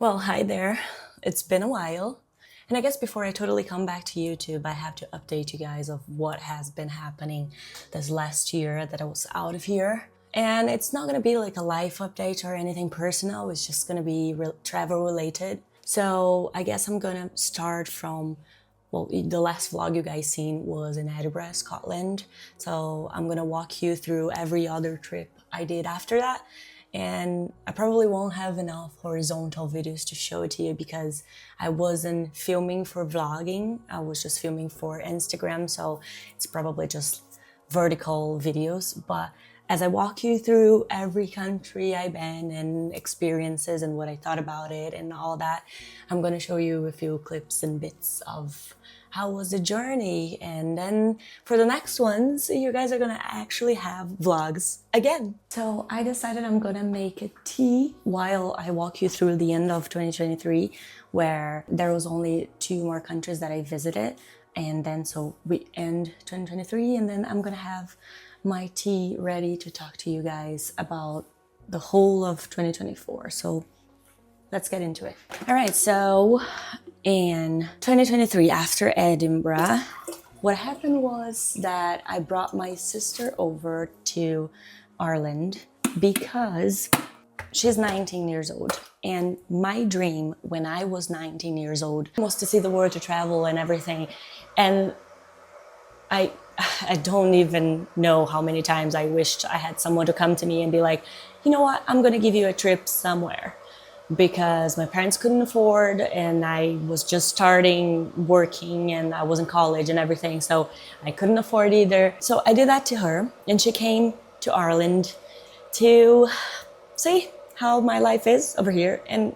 Well, hi there. It's been a while. And I guess before I totally come back to YouTube, I have to update you guys of what has been happening this last year that I was out of here. And it's not gonna be like a life update or anything personal, it's just gonna be travel related. So I guess I'm gonna start from, well, the last vlog you guys seen was in Edinburgh, Scotland. So I'm gonna walk you through every other trip I did after that. And I probably won't have enough horizontal videos to show it to you because I wasn't filming for vlogging. I was just filming for Instagram, so it's probably just vertical videos. But as I walk you through every country I've been and experiences and what I thought about it and all that, I'm gonna show you a few clips and bits of how was the journey. And then for the next ones, you guys are gonna actually have vlogs again. So I decided I'm gonna make a tea while I walk you through the end of 2023, where there was only 2 more countries that I visited. And then so we end 2023, and then I'm gonna have my tea ready to talk to you guys about the whole of 2024. So let's get into it. All right, so in 2023, after Edinburgh, what happened was that I brought my sister over to Ireland because she's 19 years old. And my dream when I was 19 years old was to see the world, to travel and everything. And I I don't even know how many times I wished I had someone to come to me and be like, you know what, I'm gonna give you a trip somewhere, because my parents couldn't afford and I was just starting working and I was in college and everything, so I couldn't afford either. So I did that to her, and she came to Ireland to see how my life is over here. And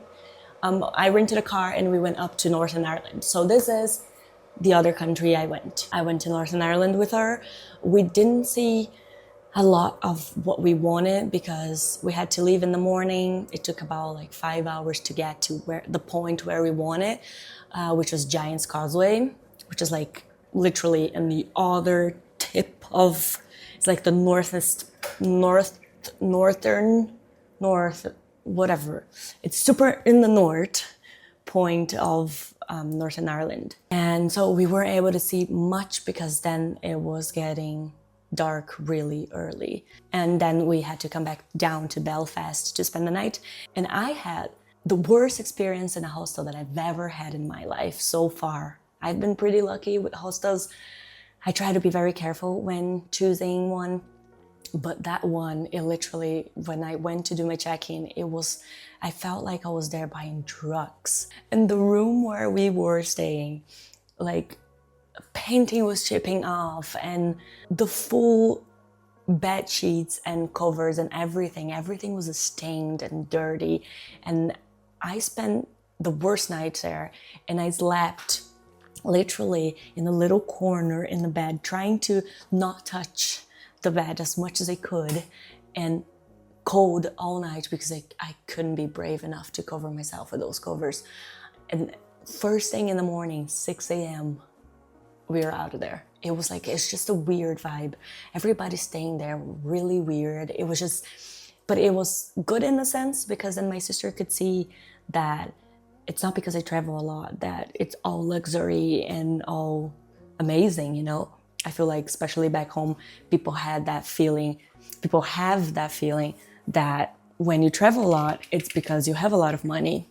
I rented a car and we went up to Northern Ireland. So this is the other country I went. I went to Northern Ireland with her. We didn't see a lot of what we wanted because we had to leave in the morning. It took about like 5 hours to get to the point where we wanted, which was Giant's Causeway, which is like literally in the other tip of, it's like the north, whatever. It's super in the north point of Northern Ireland. And so we weren't able to see much because then it was getting dark really early. And then we had to come back down to Belfast to spend the night. And I had the worst experience in a hostel that I've ever had in my life so far. I've been pretty lucky with hostels. I try to be very careful when choosing one. But that one, it literally, when I went to do my check-in, I felt like I was there buying drugs. In the room where we were staying, like, painting was chipping off and the full bed sheets and covers and everything was stained and dirty. And I spent the worst night there, and I slept literally in a little corner in the bed, trying to not touch the bed as much as I could, and cold all night because I couldn't be brave enough to cover myself with those covers. And first thing in the morning, 6 a.m., we were out of there. It was like, it's just a weird vibe. Everybody staying there, really weird. It was just, but it was good in a sense because then my sister could see that it's not because I travel a lot that it's all luxury and all amazing, you know? I feel like, especially back home, people have that feeling that when you travel a lot, it's because you have a lot of money.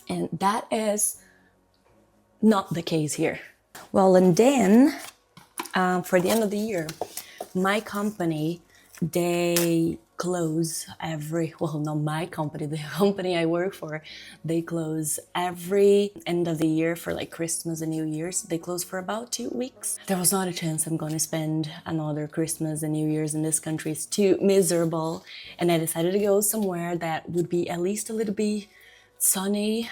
And that is not the case here. Well, and then for the end of the year, my company, they close not my company, the company I work for, they close every end of the year for like Christmas and New Year's. They close for about 2 weeks. There was not a chance I'm going to spend another Christmas and New Year's in this country. It's too miserable. And I decided to go somewhere that would be at least a little bit sunny.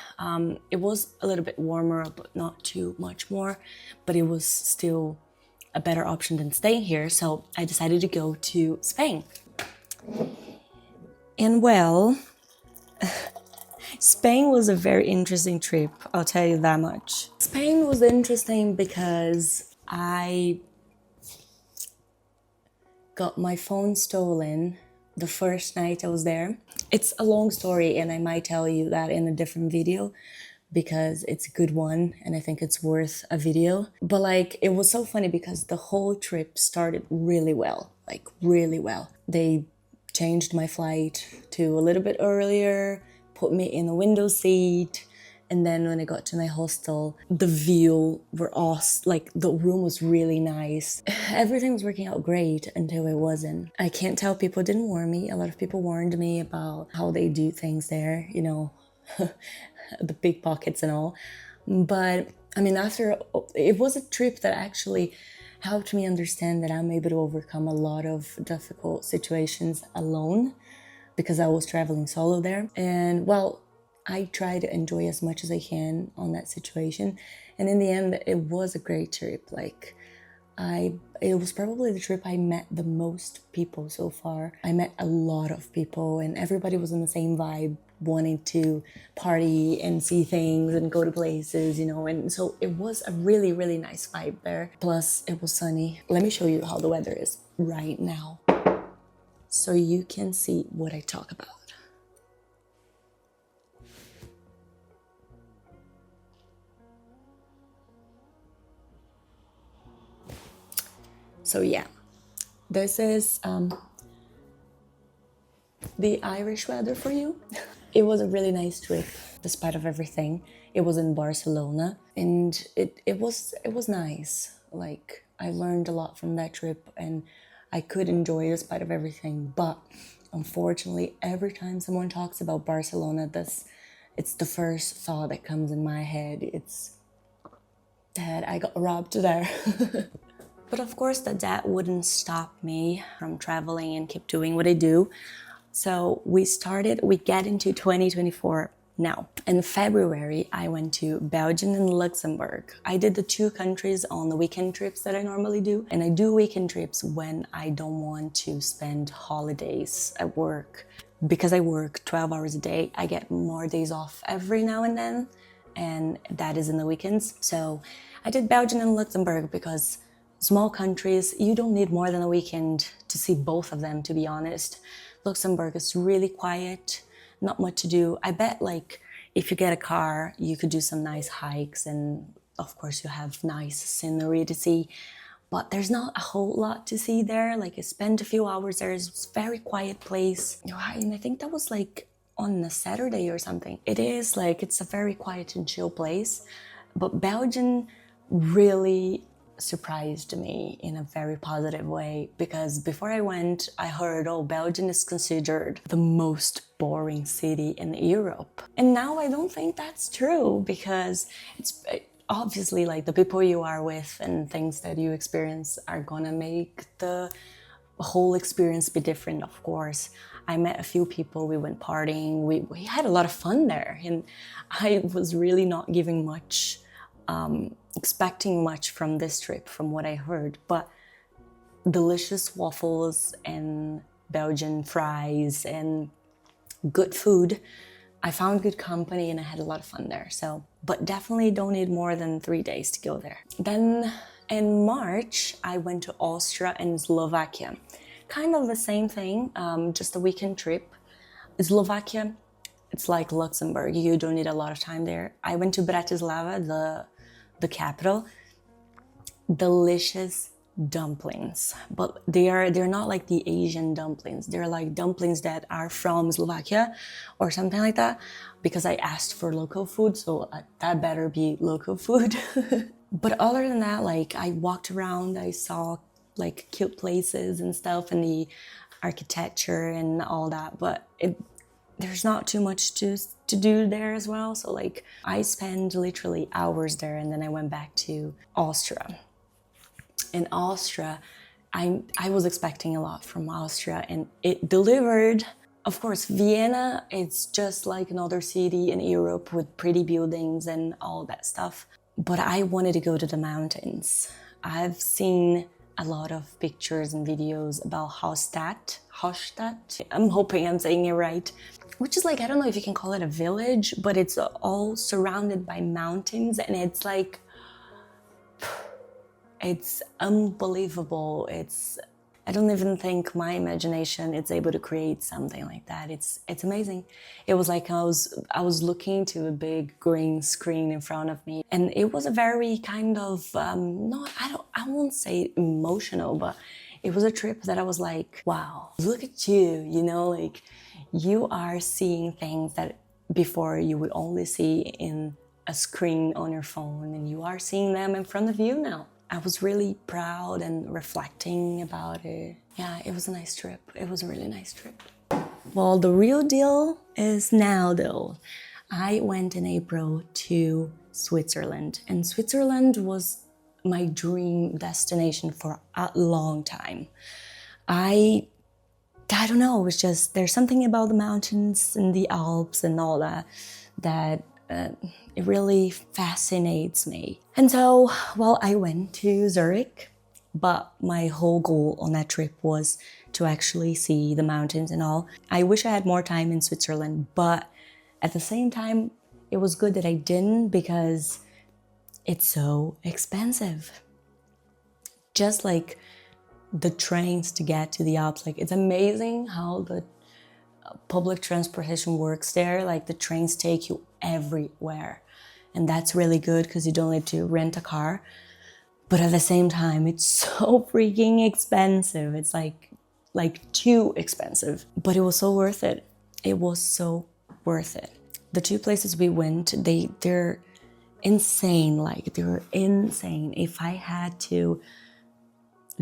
It was a little bit warmer, but not too much more, but it was still a better option than staying here. So I decided to go to Spain. And well, Spain was a very interesting trip, I'll tell you that much. Spain was interesting because I got my phone stolen the first night I was there. It's a long story, and I might tell you that in a different video because it's a good one and I think it's worth a video. But like, it was so funny because the whole trip started really well, like really well. They changed my flight to a little bit earlier, put me in a window seat. And then when I got to my hostel, the view were awesome. Like, the room was really nice. Everything was working out great until it wasn't. I can't tell, people didn't warn me. A lot of people warned me about how they do things there, you know, the pickpockets and all. But I mean, it was a trip that actually helped me understand that I'm able to overcome a lot of difficult situations alone because I was traveling solo there. And well, I try to enjoy as much as I can on that situation. And in the end, it was a great trip. Like, it was probably the trip I met the most people so far. I met a lot of people and everybody was in the same vibe, wanting to party and see things and go to places, you know, and so it was a really, really nice vibe there. Plus, it was sunny. Let me show you how the weather is right now so you can see what I talk about. So yeah, this is the Irish weather for you. It was a really nice trip, despite of everything. It was in Barcelona, and it was nice. Like, I learned a lot from that trip, and I could enjoy it despite of everything. But unfortunately, every time someone talks about Barcelona, it's the first thought that comes in my head. It's that I got robbed there. But of course, that wouldn't stop me from traveling and keep doing what I do. So we get into 2024 now. In February, I went to Belgium and Luxembourg. I did the two countries on the weekend trips that I normally do. And I do weekend trips when I don't want to spend holidays at work. Because I work 12 hours a day, I get more days off every now and then. And that is in the weekends. So I did Belgium and Luxembourg because small countries, you don't need more than a weekend to see both of them, to be honest. Luxembourg is really quiet, not much to do. I bet, like, if you get a car, you could do some nice hikes and of course you have nice scenery to see, but there's not a whole lot to see there. Like, I spent a few hours there. It's a very quiet place. And I think that was like on a Saturday or something. It's a very quiet and chill place, but Belgium really surprised me in a very positive way, because before I went, I heard, oh, Belgium is considered the most boring city in Europe. And now I don't think that's true, because it's obviously, like, the people you are with and things that you experience are gonna make the whole experience be different, of course. I met a few people, we went partying, we had a lot of fun there, and I was really not giving much expecting much from this trip, from what I heard, but delicious waffles and Belgian fries and good food. I found good company and I had a lot of fun there. So, but definitely don't need more than 3 days to go there. Then in March, I went to Austria and Slovakia. Kind of the same thing, just a weekend trip. Slovakia, it's like Luxembourg. You don't need a lot of time there. I went to Bratislava, the capital. Delicious dumplings, but they're not like the Asian dumplings. They're like dumplings that are from Slovakia or something like that, because I asked for local food, so that better be local food. But other than that, like, I walked around, I saw like cute places and stuff and the architecture and all that, but there's not too much to do there as well. So like, I spent literally hours there, and then I went back to Austria. In Austria, I was expecting a lot from Austria, and it delivered. Of course, Vienna, it's just like another city in Europe with pretty buildings and all that stuff. But I wanted to go to the mountains. I've seen a lot of pictures and videos about Hallstatt. I'm hoping I'm saying it right. Which is like, I don't know if you can call it a village, but it's all surrounded by mountains, and it's like, it's unbelievable. It's I don't even think my imagination is able to create something like that. It's amazing. It was like I was looking to a big green screen in front of me, and it was a very kind of no, I won't say emotional, but it was a trip that I was like, wow, look at you, you know, like you are seeing things that before you would only see in a screen on your phone, and you are seeing them in front of you now. I was really proud and reflecting about it. Yeah, it was a nice trip. It was a really nice trip. Well, the real deal is now though. I went in April to Switzerland, and Switzerland was my dream destination for a long time. I don't know, it's just there's something about the mountains and the Alps and all that that it really fascinates me. And so, well, I went to Zurich, but my whole goal on that trip was to actually see the mountains and all. I wish I had more time in Switzerland, but at the same time, it was good that I didn't because it's so expensive. Just like the trains to get to the Alps, like it's amazing how the public transportation works there. Like the trains take you everywhere, and that's really good because you don't need to rent a car. But at the same time, it's so freaking expensive. It's like too expensive, but it was so worth it. It was so worth it. The two places we went, they're insane. Like they were insane. If I had to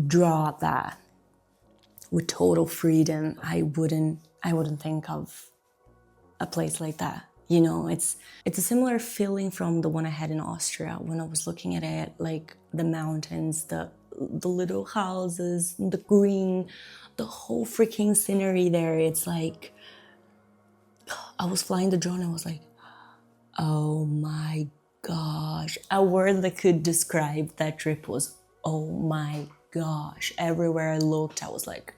draw that with total freedom, I wouldn't think of a place like that. You know, it's a similar feeling from the one I had in Austria when I was looking at it, like the mountains, the little houses, the green, the whole freaking scenery there. It's like I was flying the drone and I was like, oh my gosh. A word that could describe that trip was, oh my gosh. Everywhere I looked, I was like,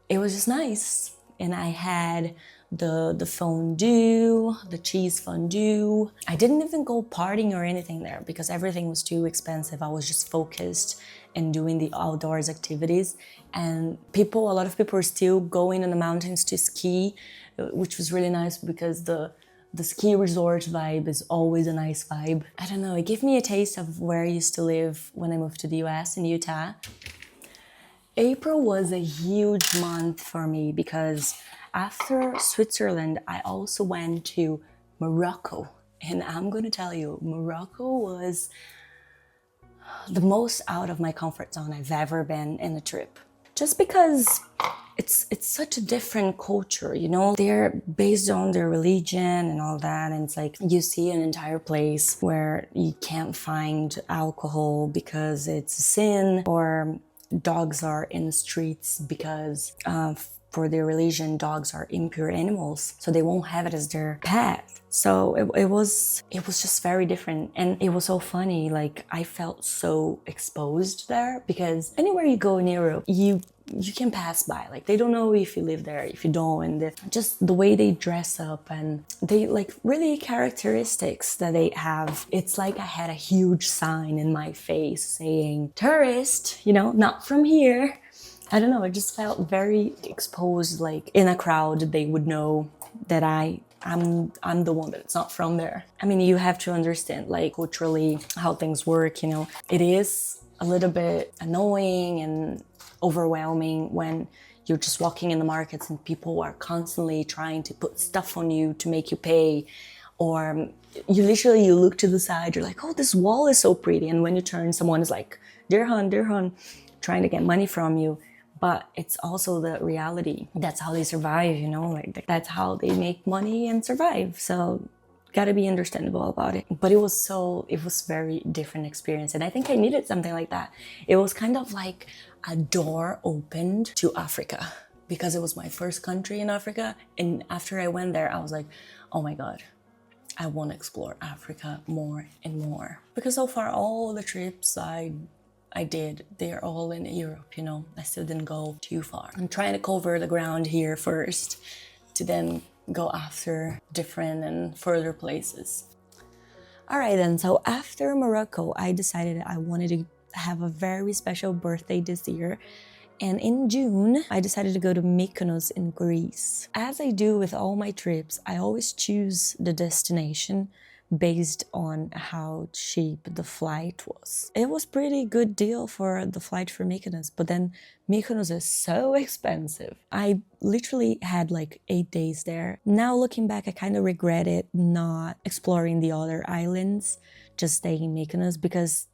it was just nice. And I had the fondue, the cheese fondue. I didn't even go partying or anything there because everything was too expensive. I was just focused in doing the outdoors activities. And a lot of people were still going in the mountains to ski, which was really nice because the ski resort vibe is always a nice vibe. I don't know, it gave me a taste of where I used to live when I moved to the US in Utah. April was a huge month for me because after Switzerland, I also went to Morocco. And I'm gonna tell you, Morocco was the most out of my comfort zone I've ever been in a trip. Just because it's such a different culture, you know? They're based on their religion and all that, and it's like you see an entire place where you can't find alcohol because it's a sin, or dogs are in the streets because for their religion, dogs are impure animals, so they won't have it as their pet. So it was just very different, and it was so funny. Like I felt so exposed there because anywhere you go in Europe, you can pass by. Like they don't know if you live there, if you don't, and just the way they dress up and they like really characteristics that they have. It's like I had a huge sign in my face saying tourist, you know, not from here. I don't know, I just felt very exposed. Like in a crowd, they would know that I'm the one that's not from there. I mean, you have to understand like culturally how things work, you know. It is a little bit annoying and overwhelming when you're just walking in the markets and people are constantly trying to put stuff on you to make you pay, or you look to the side, you're like, oh, this wall is so pretty, and when you turn, someone is like, dirham, trying to get money from you. But it's also the reality. That's how they survive, you know, like that's how they make money and survive. So gotta be understandable about it. But it was very different experience. And I think I needed something like that. It was kind of like a door opened to Africa because it was my first country in Africa. And after I went there, I was like, oh my God, I want to explore Africa more and more. Because so far, all the trips I did, they're all in Europe, you know. I still didn't go too far. I'm trying to cover the ground here first to then go after different and further places. All right then, so after Morocco, I decided I wanted to have a very special birthday this year. And in June, I decided to go to Mykonos in Greece. As I do with all my trips, I always choose the destination based on how cheap the flight was. It was pretty good deal for the flight for Mykonos, but then Mykonos is so expensive. I literally had like 8 days there. Now looking back, I kind of regret it not exploring the other islands, just staying in Mykonos, because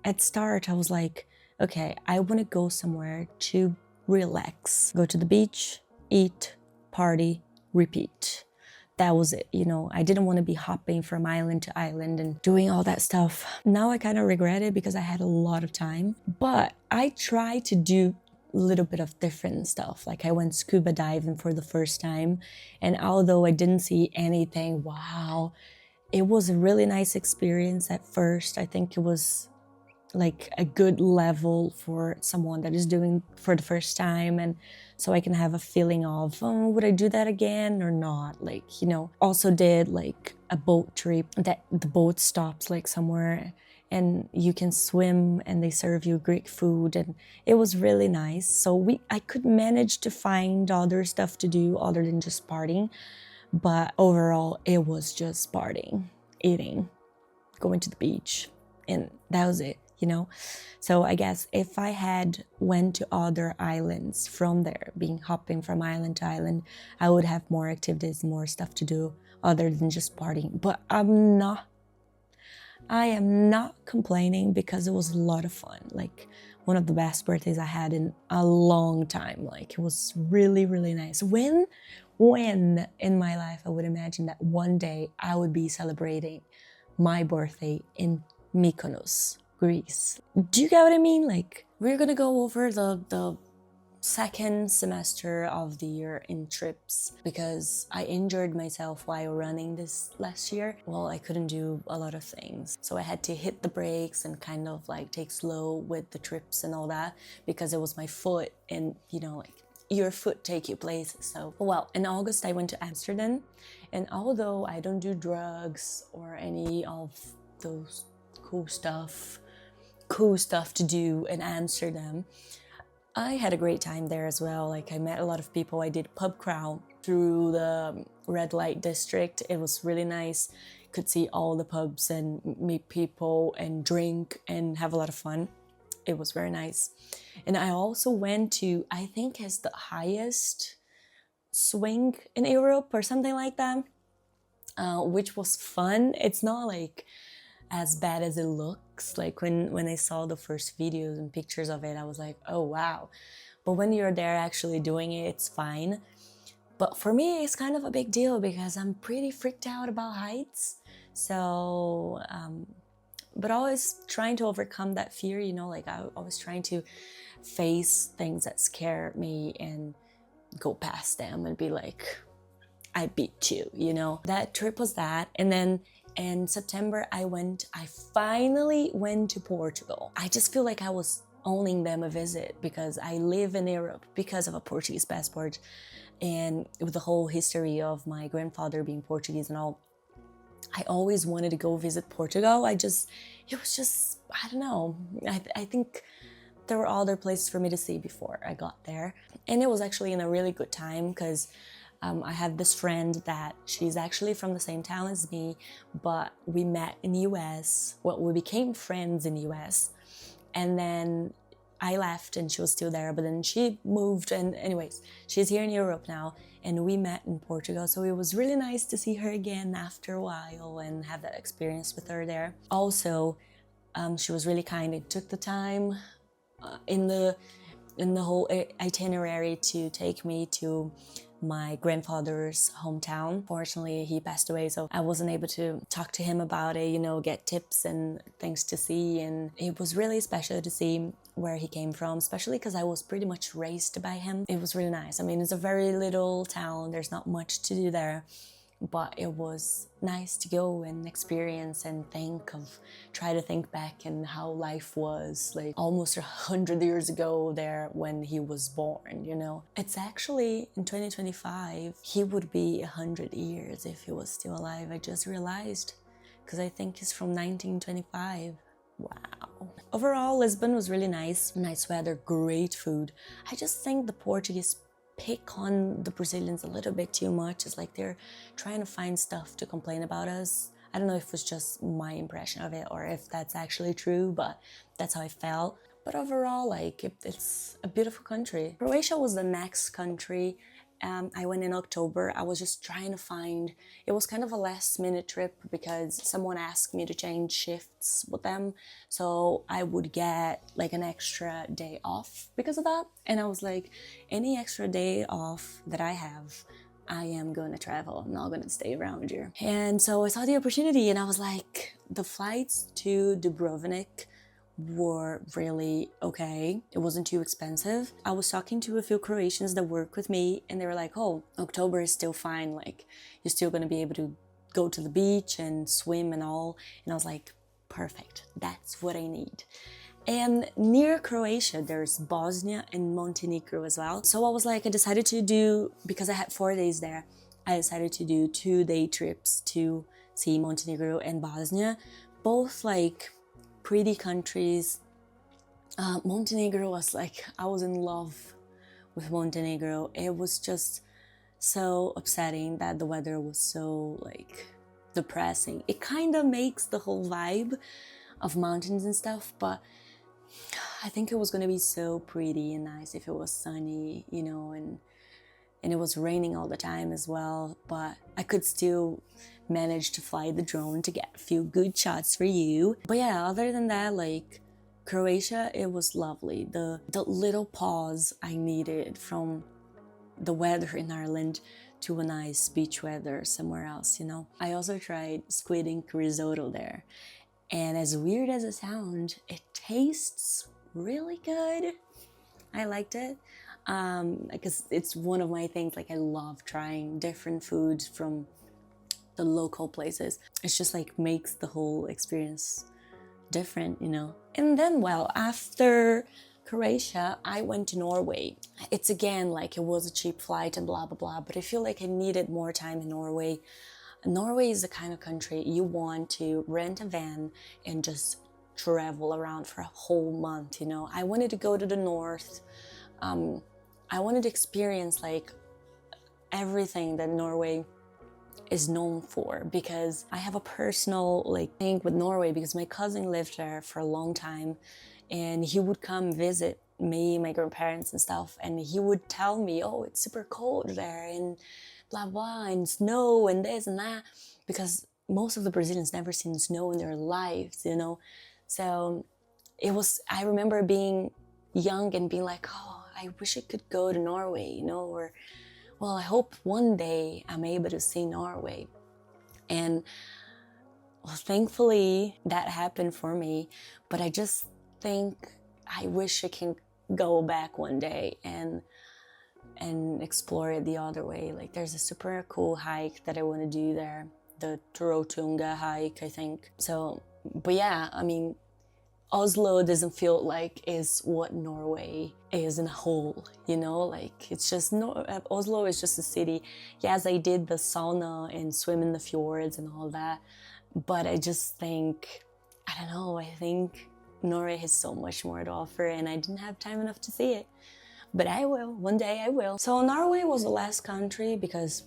at start I was like, okay, I want to go somewhere to relax, go to the beach, eat, party, repeat. That was it, you know. I didn't want to be hopping from island to island and doing all that stuff. Now I kind of regret it because I had a lot of time, but I tried to do a little bit of different stuff. Like I went scuba diving for the first time, and although I didn't see anything, wow, it was a really nice experience at first. I think it was like a good level for someone that is doing for the first time, and so I can have a feeling of, oh, would I do that again or not? Like, you know, also did like a boat trip that the boat stops like somewhere and you can swim and they serve you Greek food, and it was really nice. So I could manage to find other stuff to do other than just partying, but overall it was just partying, eating, going to the beach, and that was it, you know. So I guess if I had went to other islands from there, being hopping from island to island, I would have more activities, more stuff to do other than just partying. But I am not complaining because it was a lot of fun. Like one of the best birthdays I had in a long time. Like it was really, really nice. When in my life I would imagine that one day I would be celebrating my birthday in Mykonos, Greece. Do you get what I mean? Like, we're gonna go over the second semester of the year in trips because I injured myself while running this last year. Well, I couldn't do a lot of things, so I had to hit the brakes and kind of like take slow with the trips and all that because it was my foot, and you know, like your foot take you places. So, well, in August I went to Amsterdam, and although I don't do drugs or any of those cool stuff to do in Amsterdam, I had a great time there as well. Like I met a lot of people. I did pub crawl through the red light district. It was really nice. Could see all the pubs and meet people and drink and have a lot of fun. It was very nice. And I also went to, I think it's the highest swing in Europe or something like that, which was fun. It's not like as bad as it looks. Like when I saw the first videos and pictures of it, I was like, oh wow. But when you're there actually doing it, it's fine. But for me, it's kind of a big deal because I'm pretty freaked out about heights. So, but always trying to overcome that fear, you know, like I was trying to face things that scare me and go past them and be like, I beat you, you know. That trip was that. And then in September, I finally went to Portugal. I just feel like I was owning them a visit because I live in Europe because of a Portuguese passport, and with the whole history of my grandfather being Portuguese and all, I always wanted to go visit Portugal. I don't know. I think there were other places for me to see before I got there. And it was actually in a really good time because I had this friend that she's actually from the same town as me, but we met in the US. Well, we became friends in the US. And then I left and she was still there, but then she moved, and anyways, she's here in Europe now, and we met in Portugal. So it was really nice to see her again after a while and have that experience with her there. Also, she was really kind and took the time in the whole itinerary to take me to my grandfather's hometown. Fortunately, he passed away, so I wasn't able to talk to him about it, you know, get tips and things to see. And it was really special to see where he came from, especially because I was pretty much raised by him. It was really nice. I mean, it's a very little town. There's not much to do there, but it was nice to go and experience and try to think back and how life was like almost 100 years ago there when he was born, you know. It's actually in 2025, he would be 100 years if he was still alive. I just realized, because I think he's from 1925. Wow. Overall, Lisbon was really nice. Nice weather, great food. I just think the Portuguese pick on the Brazilians a little bit too much. It's like they're trying to find stuff to complain about us. I don't know if it was just my impression of it or if that's actually true, but that's how I felt. But overall, like, it's a beautiful country. Croatia was the next country. I went in October. I was just trying to find, it was kind of a last minute trip because someone asked me to change shifts with them. So I would get like an extra day off because of that. And I was like, any extra day off that I have, I am going to travel. I'm not going to stay around here. And so I saw the opportunity and I was like, the flights to Dubrovnik were really okay. It wasn't too expensive. I was talking to a few Croatians that work with me and they were like, oh, October is still fine. Like, you're still gonna be able to go to the beach and swim and all. And I was like, perfect. That's what I need. And near Croatia, there's Bosnia and Montenegro as well. So I was like, I decided to do, because I had 4 days there, I decided to do 2-day trips to see Montenegro and Bosnia. Both like pretty countries. Montenegro was like, I was in love with Montenegro. It was just so upsetting that the weather was so like depressing. It kind of makes the whole vibe of mountains and stuff, but I think it was gonna be so pretty and nice if it was sunny, you know, and it was raining all the time as well, but I could still manage to fly the drone to get a few good shots for you. But yeah, other than that, like Croatia, it was lovely. The little pause I needed from the weather in Ireland to a nice beach weather somewhere else, you know. I also tried squid ink risotto there. And as weird as it sounds, it tastes really good. I liked it. Because it's one of my things, like I love trying different foods from the local places. It's just like makes the whole experience different, you know. And then, well, after Croatia, I went to Norway. It's again like it was a cheap flight and blah blah blah, but I feel like I needed more time in Norway. Norway is the kind of country you want to rent a van and just travel around for a whole month, you know. I wanted to go to the north. I wanted to experience like everything that Norway is known for, because I have a personal like thing with Norway because my cousin lived there for a long time and he would come visit me, my grandparents and stuff, and he would tell me, oh, it's super cold there and blah blah and snow and this and that, because most of the Brazilians never seen snow in their lives, you know. So it was, I remember being young and being like, oh, I wish I could go to Norway, you know, or, well, I hope one day I'm able to see Norway. And well, thankfully that happened for me, but I just think I wish I can go back one day and explore it the other way. Like there's a super cool hike that I want to do there, the Trolltunga hike, I think. So, but yeah, I mean, Oslo doesn't feel like is what Norway is in a whole, you know, like it's just, Oslo is just a city. Yes, I did the sauna and swim in the fjords and all that, but I just think, I don't know, I think Norway has so much more to offer and I didn't have time enough to see it. But I will, one day I will. So Norway was the last country because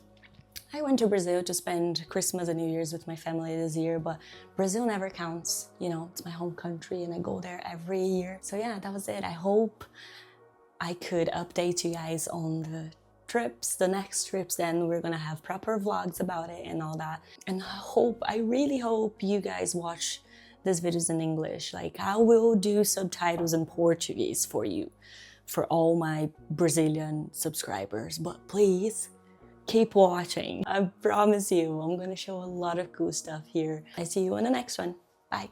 I went to Brazil to spend Christmas and New Year's with my family this year, but Brazil never counts, you know, it's my home country and I go there every year. So yeah, that was it. I hope I could update you guys on the trips, the next trips, then we're gonna have proper vlogs about it and all that. And I really hope you guys watch these videos in English. Like I will do subtitles in Portuguese for you, for all my Brazilian subscribers, but please, keep watching. I promise you, I'm gonna show a lot of cool stuff here. I see you in the next one. Bye.